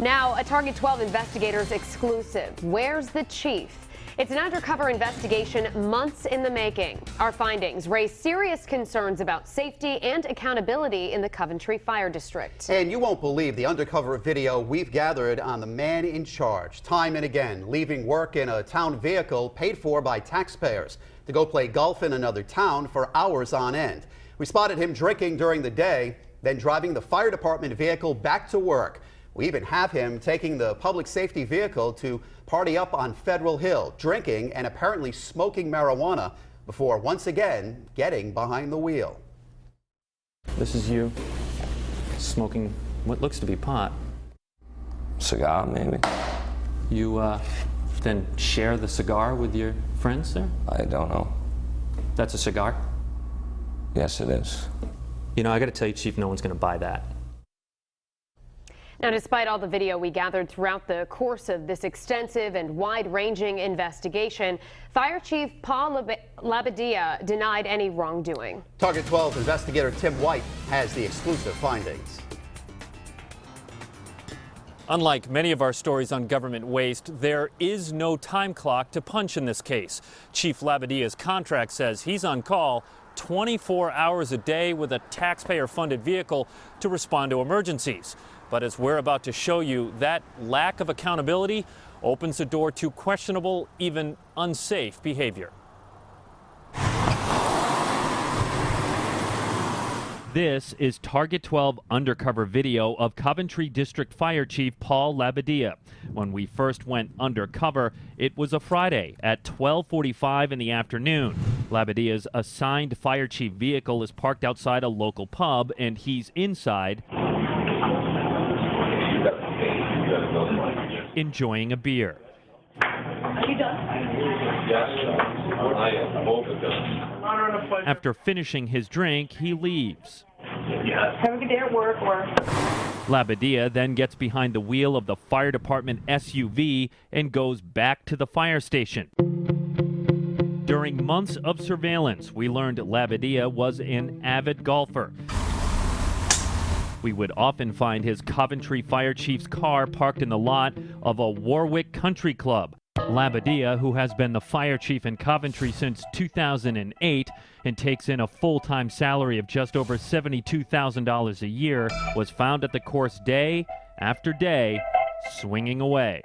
Now, a Target 12 investigators exclusive. Where's the chief? It's an undercover investigation months in the making. Our findings raise serious concerns about safety and accountability in the Coventry Fire District. And you won't believe the undercover video we've gathered on the man in charge. Time and again, leaving work in a town vehicle paid for by taxpayers to go play golf in another town for hours on end. We spotted him drinking during the day, then driving the fire department vehicle back to work. We even have him taking the public safety vehicle to party up on Federal Hill, drinking and apparently smoking marijuana before once again getting behind the wheel. This is you smoking what looks to be pot. Cigar, maybe. You then share the cigar with your friends there? I don't know. That's a cigar? Yes, it is. You know, I gotta tell you, Chief, no one's gonna buy that. Now, despite all the video we gathered throughout the course of this extensive and wide-ranging investigation, Fire Chief Paul Labadia denied any wrongdoing. Target 12 investigator Tim White has the exclusive findings. Unlike many of our stories on government waste, there is no time clock to punch in this case. Chief Labadia's contract says he's on call 24 hours a day with a taxpayer-funded vehicle to respond to emergencies. But as we're about to show you, that lack of accountability opens the door to questionable, even unsafe behavior. This is Target 12 undercover video of Coventry District Fire Chief Paul Labadia. When we first went undercover, it was a Friday at 12:45 in the afternoon. Labadia's assigned fire chief vehicle is parked outside a local pub, and he's inside enjoying a beer. Are you done? Yes, I am. Both of them. After finishing his drink, he leaves. Have a good day at work. Labadia then gets behind the wheel of the fire department SUV and goes back to the fire station. During months of surveillance, we learned Labadia was an avid golfer. We would often find his Coventry Fire Chief's car parked in the lot of a Warwick Country Club. Labadia, who has been the fire chief in Coventry since 2008 and takes in a full-time salary of just over $72,000 a year, was found at the course day after day, swinging away.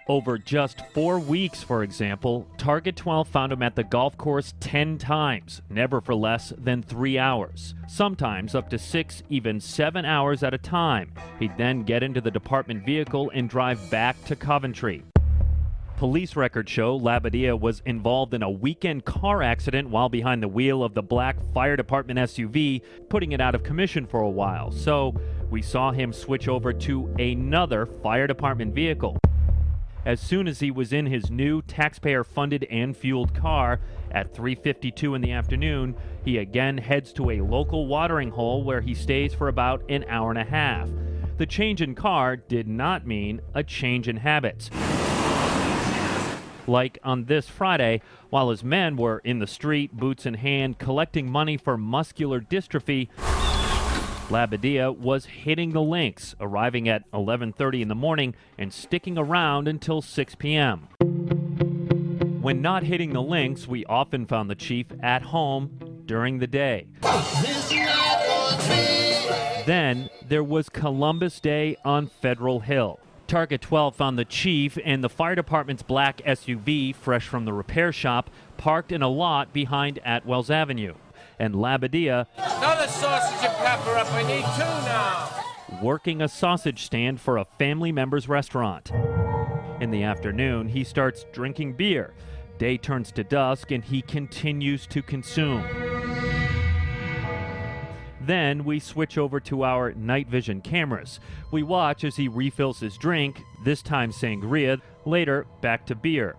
Over just 4 weeks, for example, Target 12 found him at the golf course 10 times, never for less than 3 hours. Sometimes up to 6, even 7 hours at a time. He'd then get into the department vehicle and drive back to Coventry. Police records show Labadia was involved in a weekend car accident while behind the wheel of the black fire department SUV, putting it out of commission for a while. So we saw him switch over to another fire department vehicle. As soon as he was in his new taxpayer-funded and fueled car at 3:52 in the afternoon, he again heads to a local watering hole where he stays for about an hour and a half. The change in car did not mean a change in habits. Like on this Friday, while his men were in the street, boots in hand, collecting money for muscular dystrophy, Labadia was hitting the links, arriving at 11:30 in the morning and sticking around until 6 p.m. When not hitting the links, we often found the chief at home during the day. Then there was Columbus Day on Federal Hill. Target 12 found the chief and the fire department's black SUV, fresh from the repair shop, parked in a lot behind Atwells Avenue. And Labadia, another sausage and pepper up, I need 2 now. Working a sausage stand for a family member's restaurant. In the afternoon, he starts drinking beer. Day turns to dusk and he continues to consume. Then we switch over to our night vision cameras. We watch as he refills his drink, this time sangria, later back to beer.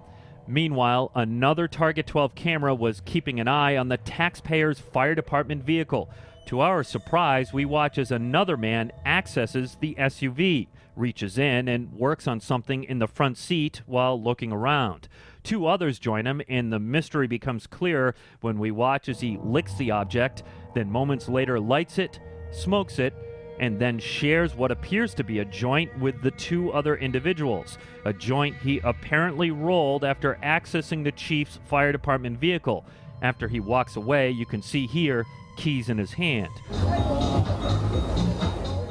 Meanwhile, another Target 12 camera was keeping an eye on the taxpayer's fire department vehicle. To our surprise, we watch as another man accesses the SUV, reaches in and works on something in the front seat while looking around. 2 others join him, and the mystery becomes clearer when we watch as he licks the object, then moments later lights it, smokes it, and then shares what appears to be a joint with the two other individuals, a joint he apparently rolled after accessing the chief's fire department vehicle. After he walks away, you can see here keys in his hand.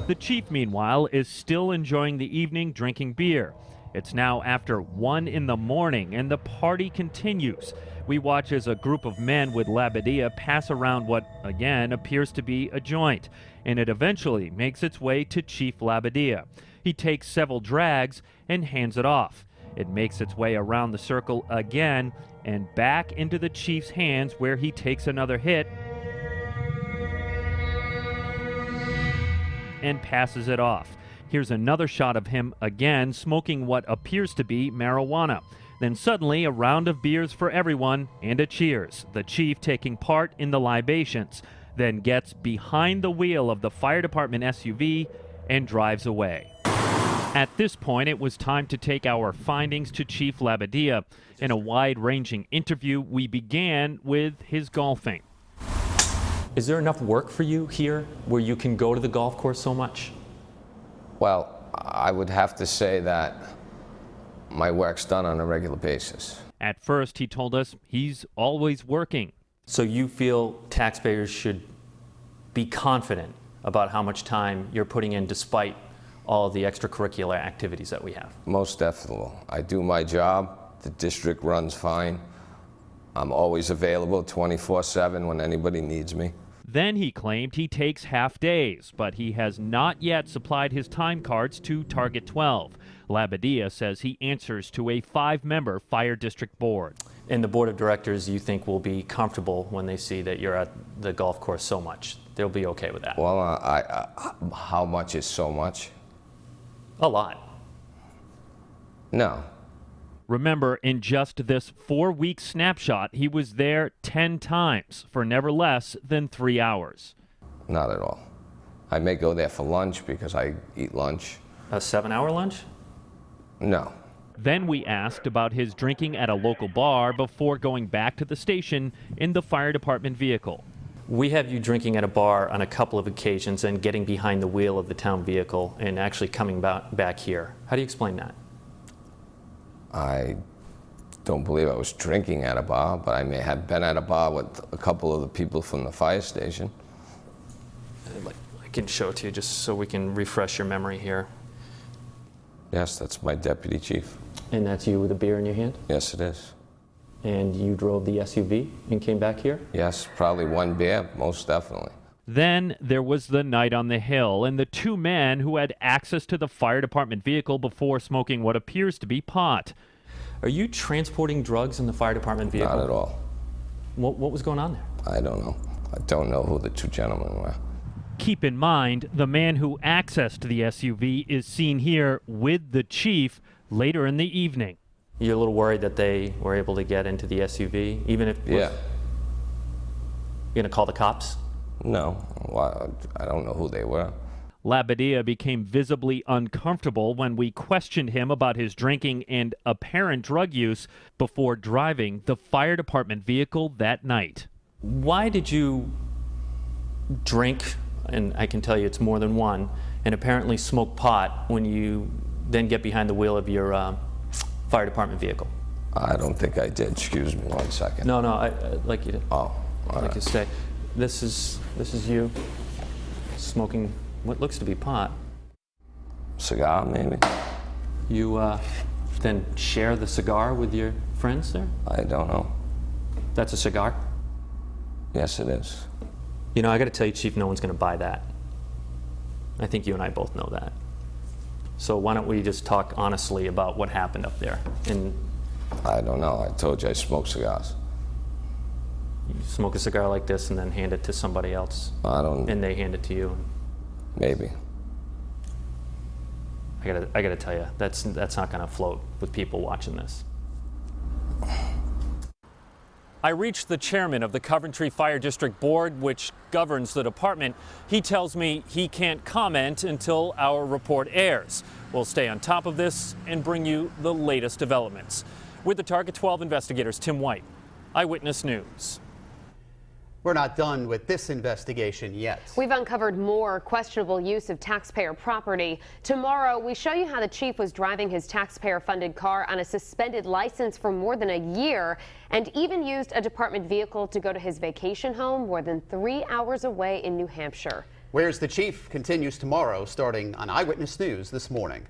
The chief, meanwhile, is still enjoying the evening drinking beer. It's now after 1 in the morning and the party continues. We watch as a group of men with Labadia pass around what, again, appears to be a joint, and it eventually makes its way to Chief Labadia. He takes several drags and hands it off. It makes its way around the circle again and back into the chief's hands, where he takes another hit and passes it off. Here's another shot of him again smoking what appears to be marijuana. Then suddenly a round of beers for everyone and a cheers, the chief taking part in the libations, then gets behind the wheel of the fire department SUV and drives away. At this point, it was time to take our findings to Chief Labadia. In a wide-ranging interview, we began with his golfing. Is there enough work for you here where you can go to the golf course so much? Well, I would have to say that my work's done on a regular basis. At first, he told us he's always working. So you feel taxpayers should be confident about how much time you're putting in despite all of the extracurricular activities that we have? Most definitely. I do my job. The district runs fine. I'm always available 24/7 when anybody needs me. Then he claimed he takes half days, but he has not yet supplied his time cards to Target 12. Labadia says he answers to a 5-member fire district board. And the board of directors, you think, will be comfortable when they see that you're at the golf course so much? They'll be okay with that? Well, how much is so much? A lot. No. Remember, in just this 4-week snapshot, he was there 10 times for never less than 3 hours. Not at all. I may go there for lunch because I eat lunch. A 7-hour lunch? No. Then we asked about his drinking at a local bar before going back to the station in the fire department vehicle. We have you drinking at a bar on a couple of occasions and getting behind the wheel of the town vehicle and actually coming back here. How do you explain that? I don't believe I was drinking at a bar, but I may have been at a bar with a couple of the people from the fire station. I can show it to you just so we can refresh your memory here. Yes, that's my deputy chief. And that's you with a beer in your hand? Yes, it is. And you drove the SUV and came back here? Yes, probably one beer, most definitely. Then there was the night on the hill and the 2 men who had access to the fire department vehicle before smoking what appears to be pot. Are you transporting drugs in the fire department vehicle? Not at all. What was going on there? I don't know. I don't know who the 2 gentlemen were. Keep in mind, the man who accessed the SUV is seen here with the chief later in the evening. You're a little worried that they were able to get into the SUV, even if... Yeah. You're going to call the cops? No. Well, I don't know who they were. Labadia became visibly uncomfortable when we questioned him about his drinking and apparent drug use before driving the fire department vehicle that night. Why did you drink, and I can tell you it's more than one, and apparently smoke pot when you then get behind the wheel of your fire department vehicle? I don't think I did. Excuse me 1 second. No, I'd like you to. Oh, I'd like you to stay. This is you smoking what looks to be pot. Cigar, maybe? You then share the cigar with your friends there? I don't know. That's a cigar? Yes, it is. You know, I got to tell you, Chief, no one's going to buy that. I think you and I both know that. So why don't we just talk honestly about what happened up there? And I don't know. I told you I smoke cigars. you smoke a cigar like this and then hand it to somebody else, I don't. and they hand it to you. Maybe. I gotta tell you, that's not gonna float with people watching this. I reached the chairman of the Coventry Fire District Board, which governs the department. He tells me he can't comment until our report airs. We'll stay on top of this and bring you the latest developments. With the Target 12 investigators, Tim White, Eyewitness News. We're not done with this investigation yet. We've uncovered more questionable use of taxpayer property. Tomorrow, we show you how the chief was driving his taxpayer-funded car on a suspended license for more than a year and even used a department vehicle to go to his vacation home more than 3 hours away in New Hampshire. Where's the Chief continues tomorrow, starting on Eyewitness News this morning.